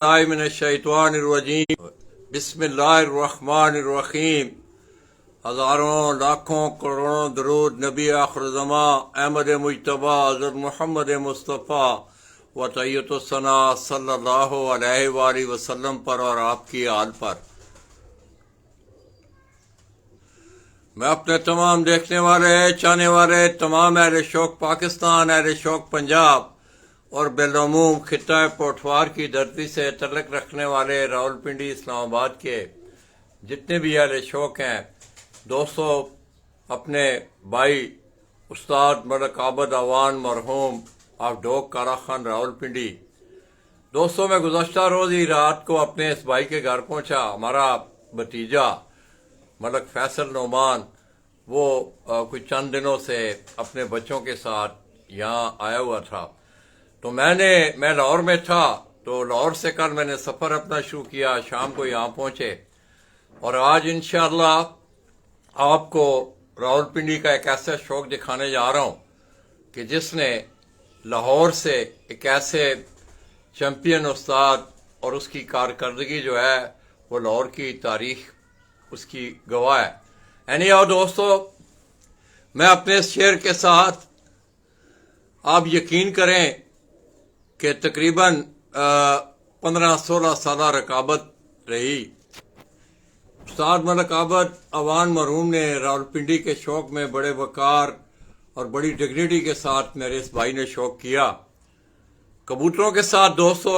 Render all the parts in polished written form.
من الشیطان الرجیم بسم اللہ الرحمن الرحیم۔ ہزاروں لاکھوں کروڑوں درود نبی آخر زمان احمد مجتبی حضرت محمد مصطفیٰ و طیت الثنا صلی اللہ علیہ وآلہ وسلم پر اور آپ کی آل پر۔ میں اپنے تمام دیکھنے والے چاہنے والے تمام اہل شوق پاکستان، اہل شوق پنجاب اور بالعموم خطہ پوٹھوار کی دھرتی سے تعلق رکھنے والے راولپنڈی اسلام آباد کے جتنے بھی اہل شوق ہیں دوستو، اپنے بھائی استاد ملک عابد اعوان مرحوم آف ڈوک کالا خان راولپنڈی، دوستو میں گزشتہ روز ہی رات کو اپنے اس بھائی کے گھر پہنچا۔ ہمارا بھتیجا ملک فیصل نعمان وہ کچھ چند دنوں سے اپنے بچوں کے ساتھ یہاں آیا ہوا تھا، تو میں لاہور میں تھا، تو لاہور سے کل میں نے سفر اپنا شروع کیا، شام کو یہاں پہنچے اور آج انشاءاللہ آپ کو راولپنڈی کا ایک ایسا شوق دکھانے جا رہا ہوں کہ جس نے لاہور سے ایک ایسے چیمپئن استاد اور اس کی کارکردگی جو ہے وہ لاہور کی تاریخ اس کی گواہ ہے۔ یعنی اور دوستو، میں اپنے اس شعر کے ساتھ آپ یقین کریں کہ تقریباً 15-16 سالہ رقابت رہی۔ استاد ملک عابد اعوان مرحوم نے راولپنڈی کے شوق میں بڑے وقار اور بڑی ڈگنیٹی کے ساتھ میرے اس بھائی نے شوق کیا۔ کبوتروں کے ساتھ دوستو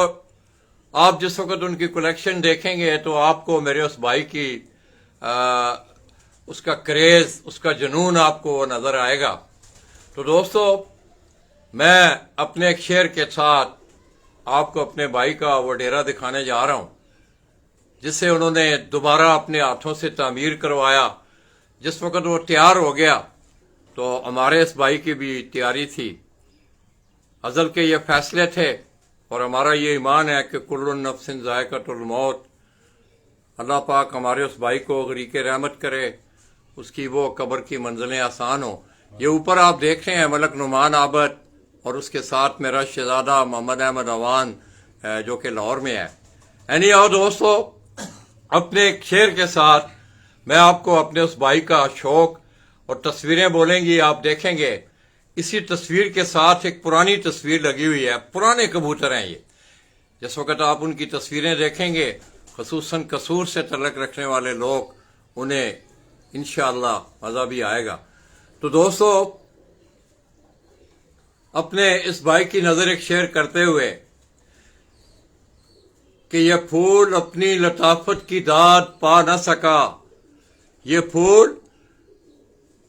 آپ جس وقت ان کی کلیکشن دیکھیں گے تو آپ کو میرے اس بھائی کی اس کا کریز، اس کا جنون آپ کو نظر آئے گا۔ تو دوستو میں اپنے ایک شعر کے ساتھ آپ کو اپنے بھائی کا وہ ڈیرا دکھانے جا رہا ہوں جسے انہوں نے دوبارہ اپنے ہاتھوں سے تعمیر کروایا۔ جس وقت وہ تیار ہو گیا تو ہمارے اس بھائی کی بھی تیاری تھی۔ ازل کے یہ فیصلے تھے اور ہمارا یہ ایمان ہے کہ کل نفس ذائقۃ الموت۔ اللہ پاک ہمارے اس بھائی کو غریق رحمت کرے، اس کی وہ قبر کی منزلیں آسان ہوں۔ یہ اوپر آپ دیکھ رہے ہیں ملک نعمان عابد اور اس کے ساتھ میرا شہزادہ محمد احمد اعوان جو کہ لاہور میں ہے۔ یعنی اور دوستو اپنے ایک شعر کے ساتھ میں آپ کو اپنے اس بھائی کا شوق اور تصویریں بولیں گی، آپ دیکھیں گے۔ اسی تصویر کے ساتھ ایک پرانی تصویر لگی ہوئی ہے، پرانے کبوتر ہیں یہ۔ جس وقت آپ ان کی تصویریں دیکھیں گے خصوصاً قصور سے تعلق رکھنے والے لوگ، انہیں انشاءاللہ مزہ بھی آئے گا۔ تو دوستو اپنے اس بھائی کی نظر ایک شعر کرتے ہوئے کہ یہ پھول اپنی لطافت کی داد پا نہ سکا، یہ پھول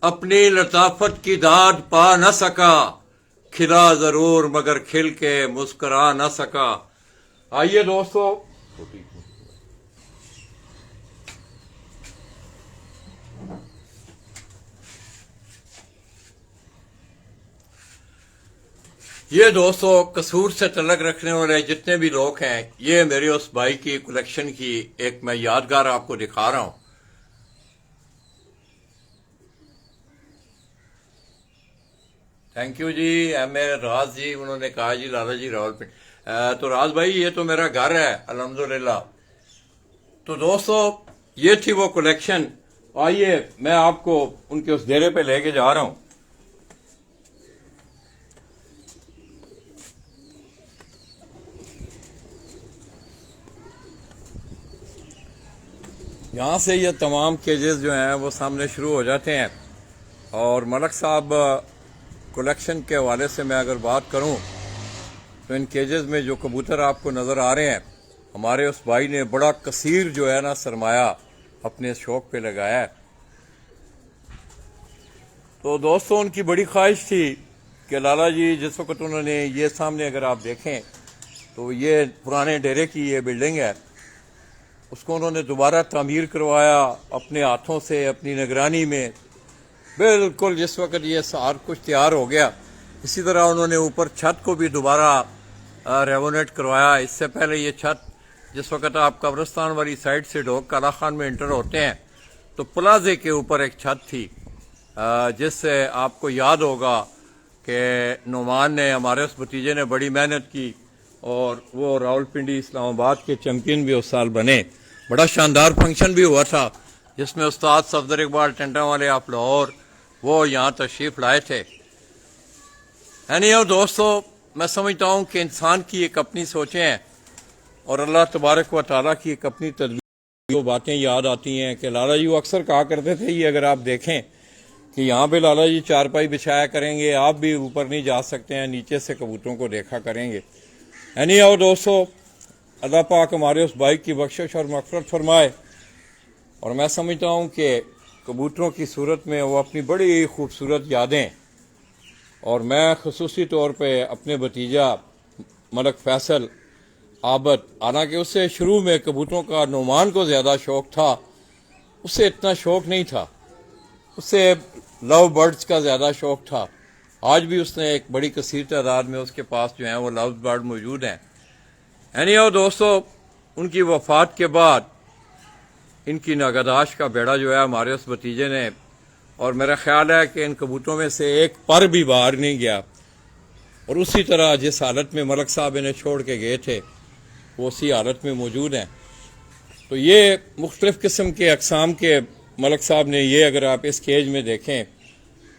اپنی لطافت کی داد پا نہ سکا، کھلا ضرور مگر کھل کے مسکرا نہ سکا۔ آئیے دوستو یہ دوستو قصور سے تعلق رکھنے والے جتنے بھی لوگ ہیں، یہ میرے اس بھائی کی کلیکشن کی ایک میں یادگار آپ کو دکھا رہا ہوں۔ تھینک یو جی ایم اے راز جی، انہوں نے کہا جی لالا جی راولپنڈی، تو راز بھائی یہ تو میرا گھر ہے الحمدللہ۔ تو دوستو یہ تھی وہ کلیکشن۔ آئیے میں آپ کو ان کے اس ڈیرے پہ لے کے جا رہا ہوں۔ یہاں سے یہ تمام کیجز جو ہیں وہ سامنے شروع ہو جاتے ہیں، اور ملک صاحب کلیکشن کے حوالے سے میں اگر بات کروں تو ان کیجز میں جو کبوتر آپ کو نظر آ رہے ہیں، ہمارے اس بھائی نے بڑا کثیر جو ہے نا سرمایہ اپنے شوق پہ لگایا ہے۔ تو دوستوں ان کی بڑی خواہش تھی کہ لالا جی جس وقت انہوں نے یہ سامنے اگر آپ دیکھیں تو یہ پرانے ڈیرے کی یہ بلڈنگ ہے، اس کو انہوں نے دوبارہ تعمیر کروایا اپنے ہاتھوں سے، اپنی نگرانی میں۔ بالکل جس وقت یہ سارا کچھ تیار ہو گیا، اسی طرح انہوں نے اوپر چھت کو بھی دوبارہ ریونیٹ کروایا۔ اس سے پہلے یہ چھت جس وقت آپ قبرستان والی سائڈ سے ڈوک کالا خان میں انٹر ہوتے ہیں تو پلازے کے اوپر ایک چھت تھی، جس سے آپ کو یاد ہوگا کہ نعمان نے، ہمارے اس بھتیجے نے بڑی محنت کی اور وہ راولپنڈی اسلام آباد کے چیمپئن بھی اس سال بنے. بڑا شاندار فنکشن بھی ہوا تھا جس میں استاد صفدر اقبال ٹنڈا والے آپ لاہور وہ یہاں تشریف لائے تھے. دوستو میں سمجھتا ہوں کہ انسان کی ایک اپنی سوچیں ہیں اور اللہ تبارک و تعالیٰ کی ایک اپنی تدبیر. وہ باتیں یاد آتی ہیں کہ لالا جی وہ اکثر کہا کرتے تھے یہ اگر آپ دیکھیں کہ یہاں پہ لالا جی چارپائی بچھایا کریں گے, آپ بھی اوپر نہیں جا سکتے ہیں, نیچے سے کبوتروں کو دیکھا کریں گے. دوستو اللہ پاک ہمارے اس بھائی کی بخشش اور مغفرت فرمائے. اور میں سمجھتا ہوں کہ کبوتروں کی صورت میں وہ اپنی بڑی خوبصورت یادیں, اور میں خصوصی طور پہ اپنے بھتیجا ملک فیصل عابد, حالانکہ اس سے شروع میں کبوتروں کا نعمان کو زیادہ شوق تھا, اس سے اتنا شوق نہیں تھا, اس سے لو برڈز کا زیادہ شوق تھا. آج بھی اس نے ایک بڑی کثیر تعداد میں اس کے پاس جو ہیں وہ لو برڈ موجود ہیں. دوستو ان کی وفات کے بعد ان کی نگہداشت کا بیڑا جو ہے ہمارے اس بھتیجے نے, اور میرا خیال ہے کہ ان کبوتروں میں سے ایک پر بھی باہر نہیں گیا, اور اسی طرح جس حالت میں ملک صاحب انہیں چھوڑ کے گئے تھے وہ اسی حالت میں موجود ہیں. تو یہ مختلف قسم کے اقسام کے ملک صاحب نے, یہ اگر آپ اس کیج میں دیکھیں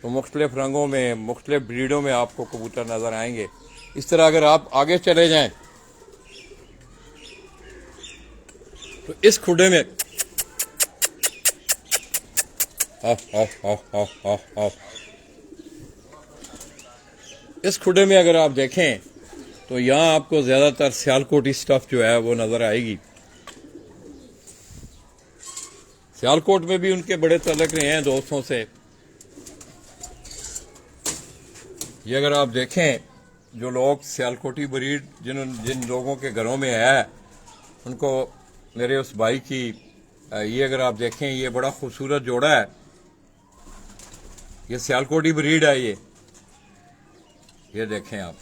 تو مختلف رنگوں میں مختلف بریڈوں میں آپ کو کبوتر نظر آئیں گے. اس طرح اگر آپ آگے چلے جائیں تو اس کھڈے میں اس کھڈے میں اگر آپ دیکھیں تو یہاں آپ کو زیادہ تر سیالکوٹی سٹف جو ہے وہ نظر آئے گی. سیالکوٹ میں بھی ان کے بڑے تعلق رہے ہیں دوستوں سے. یہ اگر آپ دیکھیں جو لوگ سیالکوٹی بریڈ جن لوگوں کے گھروں میں ہے ان کو میرے اس بھائی کی, یہ اگر آپ دیکھیں یہ بڑا خوبصورت جوڑا ہے, یہ سیالکوٹی بریڈ ہے. یہ دیکھیں آپ,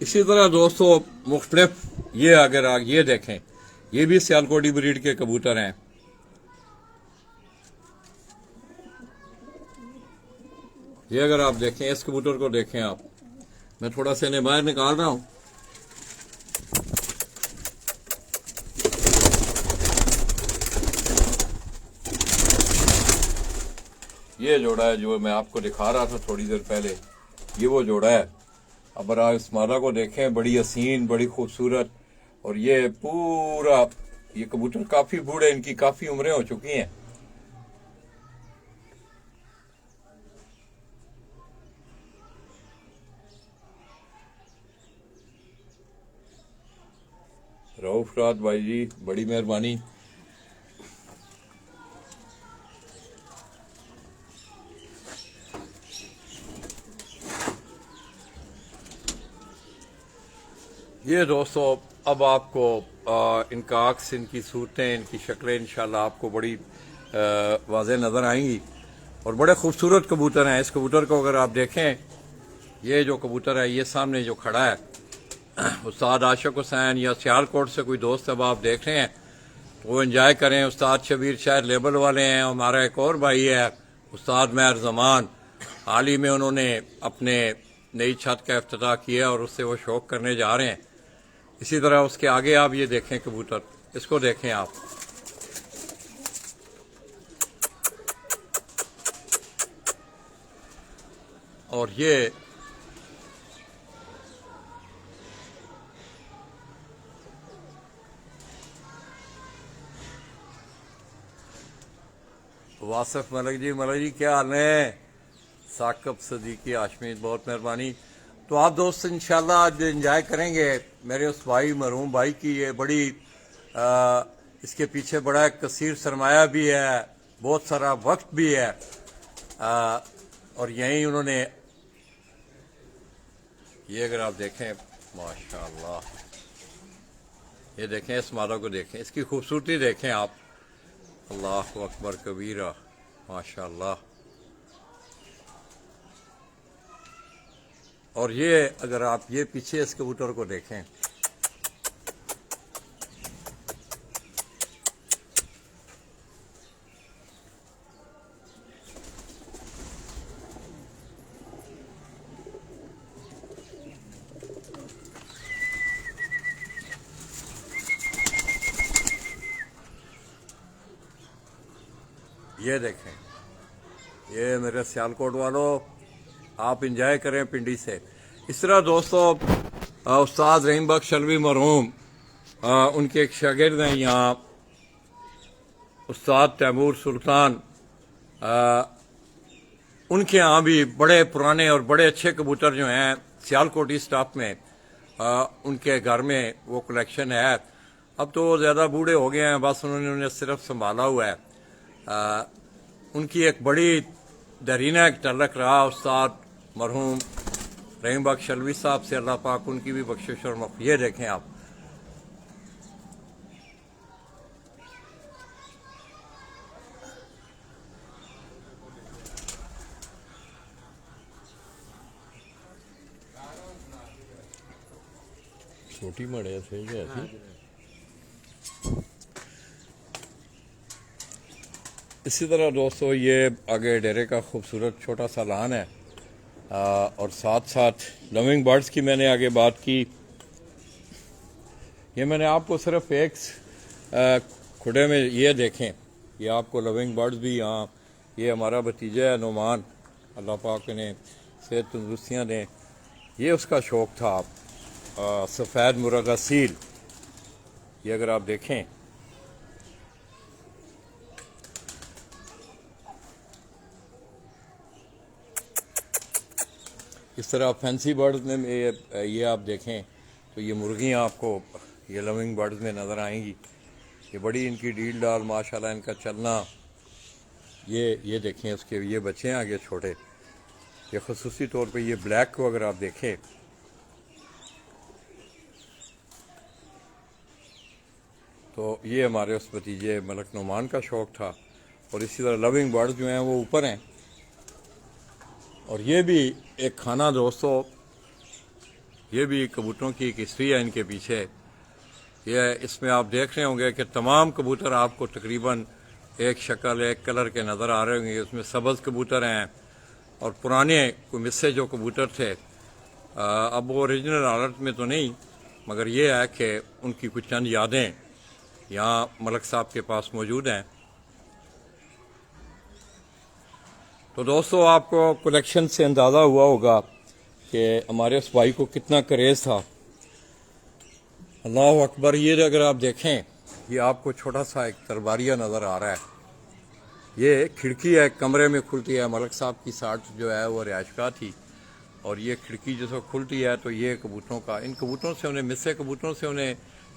اسی طرح دوستو مختلف یہ اگر آپ یہ دیکھیں یہ بھی سیالکوٹی بریڈ کے کبوتر ہیں. یہ اگر آپ دیکھیں اس کبوتر کو دیکھیں آپ, میں تھوڑا سا انہیں باہر نکال رہا ہوں. یہ جوڑا ہے جو میں آپ کو دکھا رہا تھا تھوڑی دیر پہلے, یہ وہ جوڑا ہے. اب آپ اس مالا کو دیکھیں, بڑی حسین بڑی خوبصورت, اور یہ پورا یہ کبوتر کافی بوڑھے, ان کی کافی عمریں ہو چکی ہیں. رؤف رات بھائی جی بڑی مہربانی. یہ دوستو اب آپ کو ان کا عکس, ان کی صورتیں, ان کی شکلیں انشاءاللہ آپ کو بڑی واضح نظر آئیں گی, اور بڑے خوبصورت کبوتر ہیں. اس کبوتر کو اگر آپ دیکھیں, یہ جو کبوتر ہے یہ سامنے جو کھڑا ہے استاد عاشق حسین یا سیالکوٹ سے کوئی دوست اب آپ دیکھ رہے ہیں تو وہ انجوائے کریں. استاد شبیر شاید لیبل والے ہیں. ہمارا ایک اور بھائی ہے استاد مہر زمان, حال ہی میں انہوں نے اپنے نئی چھت کا افتتاح کیا اور اس سے وہ شوق کرنے جا رہے ہیں. اسی طرح اس کے آگے آپ یہ دیکھیں کبوتر, اس کو دیکھیں آپ, اور یہ واصف ملک جی کیا حال ہے؟ ثاقب صدیقی ہاشمی بہت مہربانی. تو آپ دوست انشاءاللہ آج انجوائے کریں گے میرے اس بھائی مرحوم بھائی کی. یہ بڑی اس کے پیچھے بڑا کثیر سرمایہ بھی ہے, بہت سارا وقت بھی ہے, اور یہیں انہوں نے یہ اگر آپ دیکھیں ماشاءاللہ, یہ دیکھیں اس مالا کو دیکھیں, اس کی خوبصورتی دیکھیں آپ, اللہ اکبر کبیرہ ماشاءاللہ. اور یہ اگر آپ یہ پیچھے اس کبوتر کو دیکھیں, یہ دیکھیں، یہ میرے سیالکوٹ والوں، آپ انجوائے کریں پنڈی سے۔ اس طرح دوستو استاد رحیم بخش شلوی مرحوم، ان کے ایک شاگرد ہیں یہاں استاد تیمور سلطان، ان کے ہاں بھی بڑے پرانے اور بڑے اچھے کبوتر جو ہیں سیالکوٹ اسٹاف میں، ان کے گھر میں وہ کلیکشن ہے۔ اب تو وہ زیادہ بوڑھے ہو گئے ہیں، بس انہوں نے انہیں صرف سنبھالا ہوا ہے۔ ان کی ایک بڑی درینہ ایک تعلق رہا استاد مرحوم رحیم بخش شلوی صاحب سے، اللہ پاک ان کی بھی بخشش اور معاف۔ یہ دیکھیں آپ، چھوٹی مڑے سے اسی طرح دوستو یہ آگے ڈیرے کا خوبصورت چھوٹا سا لان ہے، اور ساتھ ساتھ لونگ برڈز کی میں نے آگے بات کی۔ یہ میں نے آپ کو صرف ایک کھڑے میں یہ دیکھیں، یہ آپ کو لونگ برڈز بھی یہاں، یہ ہمارا بھتیجا ہے نعمان، اللہ پاک نے صحت تندرستیاں دیں، یہ اس کا شوق تھا۔ سفید مرغہ سیل، یہ اگر آپ دیکھیں، اس طرح فینسی برڈز میں یہ آپ دیکھیں تو یہ مرغیاں آپ کو یہ لونگ برڈز میں نظر آئیں گی۔ یہ بڑی ان کی ڈیل ڈال، ماشاءاللہ ان کا چلنا، یہ دیکھیں اس کے یہ بچے ہیں آگے چھوٹے۔ یہ خصوصی طور پہ یہ بلیک کو اگر آپ دیکھیں تو یہ ہمارے اس بھتیجے ملک نعمان کا شوق تھا۔ اور اسی طرح لونگ برڈز جو ہیں وہ اوپر ہیں، اور یہ بھی ایک کھانا دوستو، یہ بھی کبوتروں کی ایک ہسٹری ہے ان کے پیچھے۔ یہ اس میں آپ دیکھ رہے ہوں گے کہ تمام کبوتر آپ کو تقریباً ایک شکل ایک کلر کے نظر آ رہے ہوں گے۔ اس میں سبز کبوتر ہیں، اور پرانے کوئی مصے جو کبوتر تھے، اب وہ اوریجنل حالت میں تو نہیں، مگر یہ ہے کہ ان کی کچھ چند یادیں یہاں ملک صاحب کے پاس موجود ہیں۔ تو دوستو آپ کو کلیکشن سے اندازہ ہوا ہوگا کہ ہمارے اس بھائی کو کتنا کریز تھا۔ اللہ اکبر، یہ اگر آپ دیکھیں، یہ آپ کو چھوٹا سا ایک درباریہ نظر آ رہا ہے۔ یہ کھڑکی ہے، کمرے میں کھلتی ہے، ملک صاحب کی ساٹھ جو ہے وہ رہائش گاہ تھی، اور یہ کھڑکی جس وقت کھلتی ہے تو یہ کبوتروں کا، ان کبوتروں سے انہیں، مصے کبوتروں سے انہیں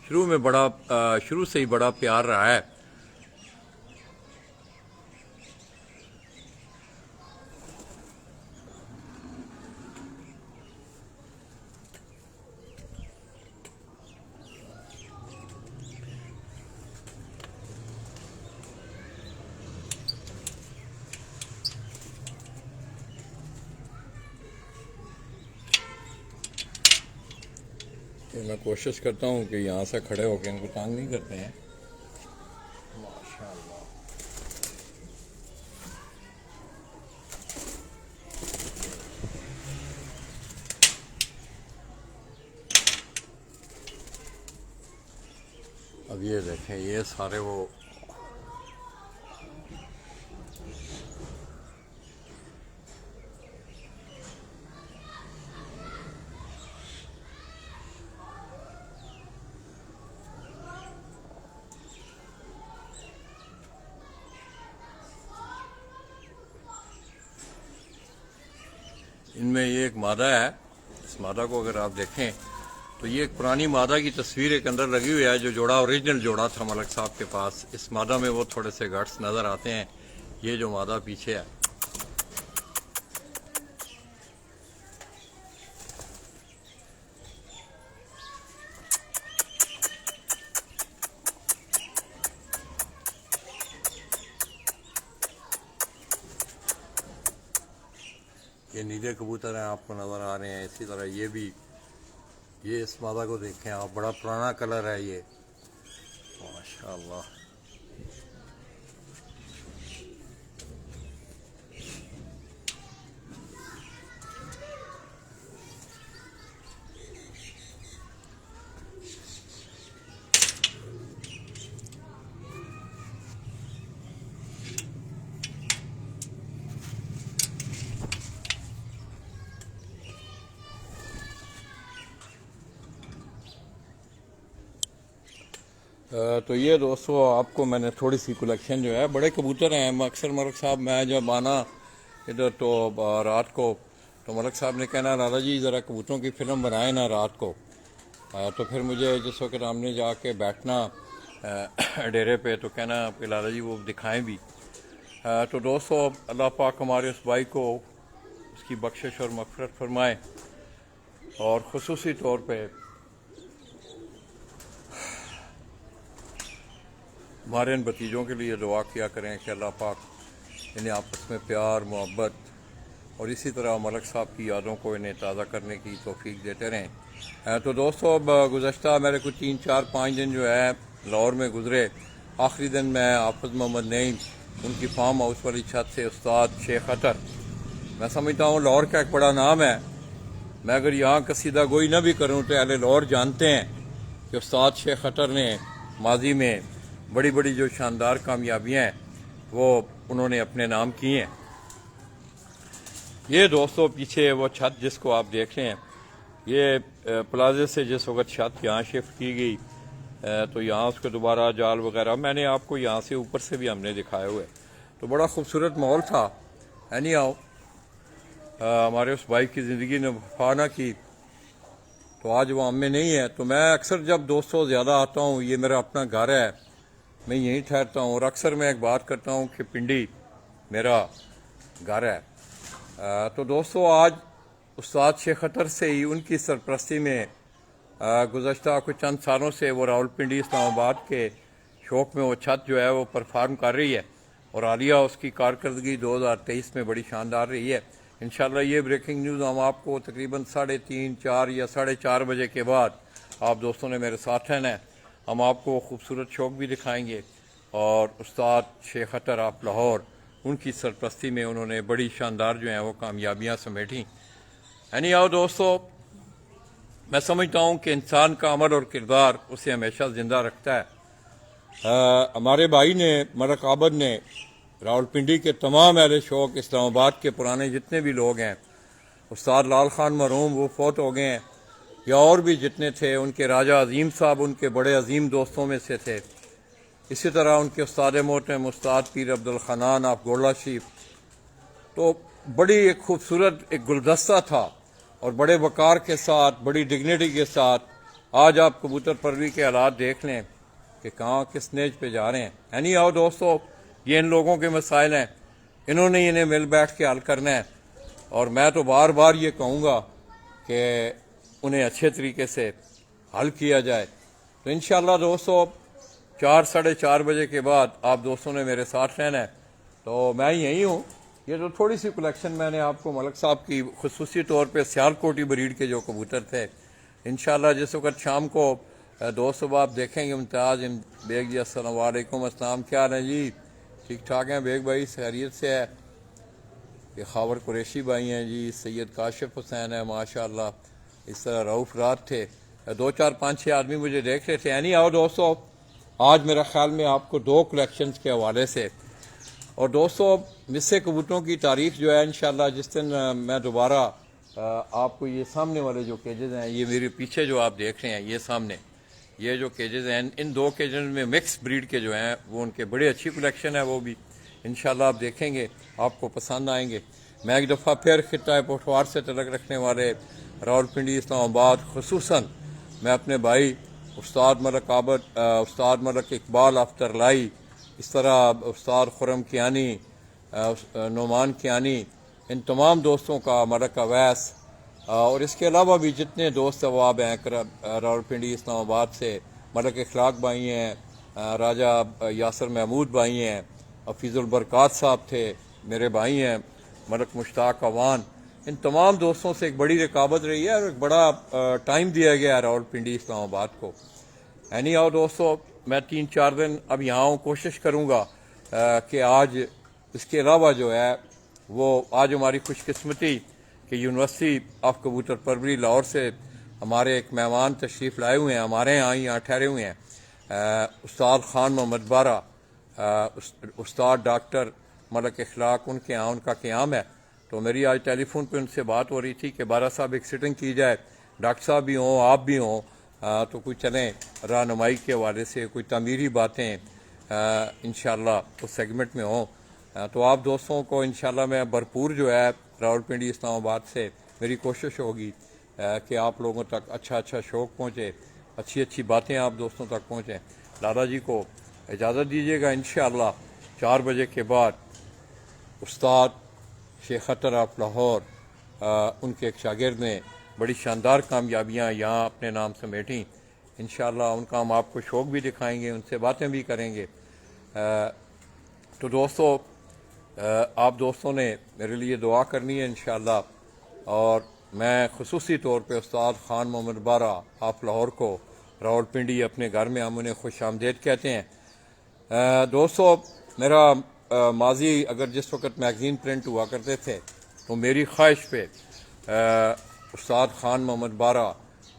شروع سے ہی بڑا پیار رہا ہے۔ میں کوشش کرتا ہوں کہ یہاں سے کھڑے ہو کے ان کو تانگ نہیں کرتے ہیں۔ ماشاءاللہ، اب یہ دیکھیں، یہ سارے وہ ان میں یہ ایک مادہ ہے، اس مادہ کو اگر آپ دیکھیں تو یہ ایک پرانی مادہ کی تصویر ایک اندر لگی ہوئی ہے، جو جوڑا اوریجنل جوڑا تھا ملک صاحب کے پاس۔ اس مادہ میں وہ تھوڑے سے گٹس نظر آتے ہیں، یہ جو مادہ پیچھے ہے۔ یہ نیلے کبوتر ہیں آپ کو نظر آ رہے ہیں، اسی طرح یہ بھی، یہ اس مادہ کو دیکھیں آپ، بڑا پرانا کلر ہے یہ، ماشاءاللہ۔ تو یہ دوستو آپ کو میں نے تھوڑی سی کلیکشن جو ہے بڑے کبوتر ہیں. اکثر ملک صاحب میں جب آنا ادھر تو رات کو تو ملک صاحب نے کہنا لالا جی ذرا کبوتروں کی فلم بنائے نا رات کو. تو پھر مجھے جس وقت ہم نے جا کے بیٹھنا ڈیرے پہ تو کہنا کہ لالا جی وہ دکھائیں بھی. تو دوستو اللہ پاک ہمارے اس بھائی کو اس کی بخشش اور مغفرت فرمائے اور خصوصی طور پہ ہمارے ان بھتیجوں کے لیے دعا کیا کریں کہ اللہ پاک انہیں آپس میں پیار محبت اور اسی طرح ملک صاحب کی یادوں کو انہیں تازہ کرنے کی توفیق دیتے رہیں. تو دوستو اب گزشتہ میرے کچھ 3-4-5 دن جو ہے لاہور میں گزرے. آخری دن میں حافظ محمد نعیم ان کی فارم ہاؤس والی چھت سے استاد شیخ اطہر. میں سمجھتا ہوں لاہور کا ایک بڑا نام ہے. میں اگر یہاں قصیدہ گوئی نہ بھی کروں تو اہل لاہور جانتے ہیں کہ استاد شیخ اطہر نے ماضی میں بڑی بڑی جو شاندار کامیابیاں ہیں وہ انہوں نے اپنے نام کی ہیں. یہ دوستو پیچھے وہ چھت جس کو آپ دیکھ رہے ہیں یہ پلازے سے جس وقت چھت یہاں شفٹ کی گئی تو یہاں اس کو دوبارہ جال وغیرہ میں نے آپ کو یہاں سے اوپر سے بھی ہم نے دکھائے ہوئے تو بڑا خوبصورت ماحول تھا. اینی آؤ ہمارے اس بھائی کی زندگی نے وفا نہ کی تو آج وہ ہم میں نہیں ہے. تو میں اکثر جب دوستوں زیادہ آتا ہوں یہ میرا اپنا گھر ہے میں یہیں ٹھہرتا ہوں اور اکثر میں ایک بات کرتا ہوں کہ پنڈی میرا گھر ہے. تو دوستو آج استاد شیخ اطہر سے ہی ان کی سرپرستی میں گزشتہ کچھ چند سالوں سے وہ راولپنڈی اسلام آباد کے شوق میں وہ چھت جو ہے وہ پرفارم کر رہی ہے اور حالیہ اس کی کارکردگی 2023 میں بڑی شاندار رہی ہے. انشاءاللہ یہ بریکنگ نیوز ہم آپ کو تقریباً 3:30 4 یا 4:30 بجے کے بعد آپ دوستوں نے میرے ساتھ رہنا ہے. ہم آپ کو خوبصورت شوق بھی دکھائیں گے اور استاد شیخ اطہر آپ لاہور ان کی سرپرستی میں انہوں نے بڑی شاندار جو ہیں وہ کامیابیاں سمیٹیں. یعنی آؤ دوستو میں سمجھتا ہوں کہ انسان کا عمل اور کردار اسے ہمیشہ زندہ رکھتا ہے. ہمارے بھائی نے ملک عابد نے راولپنڈی کے تمام اہل شوق اسلام آباد کے پرانے جتنے بھی لوگ ہیں استاد لال خان مرحوم وہ فوت ہو گئے ہیں یا اور بھی جتنے تھے ان کے راجہ عظیم صاحب ان کے بڑے عظیم دوستوں میں سے تھے. اسی طرح ان کے استاد محترم استاد پیر عبدالخنان آف گولڈا شریف تو بڑی ایک خوبصورت ایک گلدستہ تھا اور بڑے وقار کے ساتھ بڑی ڈگنیٹی کے ساتھ آج آپ کبوتر پروری کے حالات دیکھ لیں کہ کہاں کس نیج پہ جا رہے ہیں. یعنی آؤ دوستو یہ ان لوگوں کے مسائل ہیں انہوں نے انہیں مل بیٹھ کے حل کرنا ہے اور میں تو بار بار یہ کہوں گا کہ انہیں اچھے طریقے سے حل کیا جائے. تو انشاءاللہ دوستو 4-4:30 بجے کے بعد آپ دوستوں نے میرے ساتھ رہنا ہے. تو میں یہی ہوں. یہ جو تھوڑی سی کلیکشن میں نے آپ کو ملک صاحب کی خصوصی طور پہ سیالکوٹی بریڈ کے جو کبوتر تھے انشاءاللہ جس وقت شام کو دوست صبح آپ دیکھیں گے ممتاز بیگ جی السلام علیکم. السلام کیا حال ہے جی ٹھیک ٹھاک ہیں بیگ بھائی خیریت سے ہے. یہ خاور قریشی بھائی ہیں جی سید کاشف حسین ہے ماشاءاللہ. اس طرح رؤف رات تھے 2-4-5-6 آدمی مجھے دیکھ رہے تھے. یعنی آؤ دوستو آج میرا خیال میں آپ کو 2 کلیکشنز کے حوالے سے اور دوستو مصر کبوتروں کی تاریخ جو ہے انشاءاللہ جس دن میں دوبارہ آپ کو یہ سامنے والے جو کیجز ہیں یہ میرے پیچھے جو آپ دیکھ رہے ہیں یہ سامنے یہ جو کیجز ہیں ان 2 کیجز میں مکس بریڈ کے جو ہیں وہ ان کے بڑی اچھی کلیکشن ہے وہ بھی انشاءاللہ آپ دیکھیں گے آپ کو پسند آئیں گے. میں ایک دفعہ پھر خطہ پٹوار سے تعلق رکھنے والے راولپنڈی اسلام آباد خصوصاً میں اپنے بھائی استاد ملک عابد استاد ملک اقبال آفتر لائی اس طرح استاد خرم کیانی نعمان کیانی ان تمام دوستوں کا ملک اویس اور اس کے علاوہ بھی جتنے دوست احباب ہیں راولپنڈی اسلام آباد سے ملک اخلاق بھائی ہیں راجہ یاسر محمود بھائی ہیں حفیظ البرکات صاحب تھے میرے بھائی ہیں ملک مشتاق عوان ان تمام دوستوں سے ایک بڑی رقابت رہی ہے اور ایک بڑا ٹائم دیا گیا ہے راولپنڈی اسلام آباد کو. اینی آؤ دوستو میں 3-4 دن اب یہاں ہوں کوشش کروں گا کہ آج اس کے علاوہ جو ہے وہ آج ہماری خوش قسمتی کہ یونیورسٹی آف کبوتر پروری لاہور سے ہمارے ایک مہمان تشریف لائے ہوئے ہیں ہمارے یہاں ٹھہرے ہوئے ہیں استاد خان محمد بارہ استاد ڈاکٹر ملک اخلاق ان کے یہاں ان کا قیام ہے. تو میری آج ٹیلی فون پہ ان سے بات ہو رہی تھی کہ بارہ صاحب ایک سٹنگ کی جائے ڈاکٹر صاحب بھی ہوں آپ بھی ہوں تو کوئی چلیں رہنمائی کے حوالے سے کوئی تعمیری باتیں انشاءاللہ اس سیگمنٹ میں ہوں. تو آپ دوستوں کو انشاءاللہ میں بھرپور جو ہے راولپنڈی اسلام آباد سے میری کوشش ہوگی کہ آپ لوگوں تک اچھا شوق پہنچے, اچھی باتیں آپ دوستوں تک پہنچیں. لالا جی کو اجازت دیجیے گا. انشاءاللہ 4 بجے کے بعد استاد شیخ اطہر آف لاہور ان کے ایک شاگرد نے بڑی شاندار کامیابیاں یہاں اپنے نام سمیٹیں. انشاءاللہ ان کا ہم آپ کو شوق بھی دکھائیں گے, ان سے باتیں بھی کریں گے. تو دوستو آپ دوستوں نے میرے لیے دعا کرنی ہے انشاءاللہ, اور میں خصوصی طور پہ استاد خان محمد بارہ آف لاہور کو راولپنڈی اپنے گھر میں ہم انہیں خوش آمدید کہتے ہیں. دوستو میرا ماضی اگر جس وقت میگزین پرنٹ ہوا کرتے تھے تو میری خواہش پہ استاد خان محمد بارہ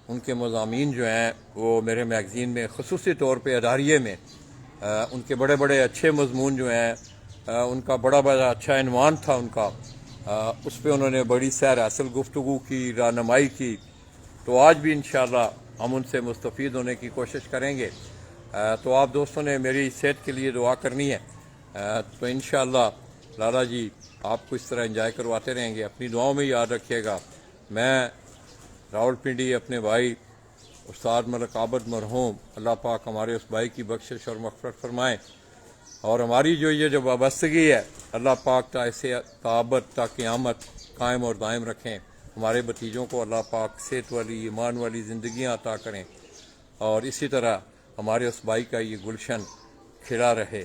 ان کے مضامین جو ہیں وہ میرے میگزین میں خصوصی طور پہ اداریے میں ان کے بڑے اچھے مضمون جو ہیں ان کا بڑا اچھا عنوان تھا ان کا, اس پہ انہوں نے بڑی سیر اصل گفتگو کی, رہنمائی کی. تو آج بھی انشاءاللہ ہم ان سے مستفید ہونے کی کوشش کریں گے. تو آپ دوستوں نے میری صحت کے لیے دعا کرنی ہے. تو انشاءاللہ لالا جی آپ کو اس طرح انجوائے کرواتے رہیں گے. اپنی دعاؤں میں یاد رکھیے گا. میں راولپنڈی اپنے بھائی استاد ملک عابد مرحوم, اللہ پاک ہمارے اس بھائی کی بخشش اور مغفرت فرمائیں, اور ہماری جو یہ وابستگی ہے اللہ پاک تا اسے تعابد تا قیامت قائم اور دائم رکھیں. ہمارے بھتیجوں کو اللہ پاک صحت والی ایمان والی زندگیاں عطا کریں, اور اسی طرح ہمارے اس بھائی کا یہ گلشن کھلا رہے.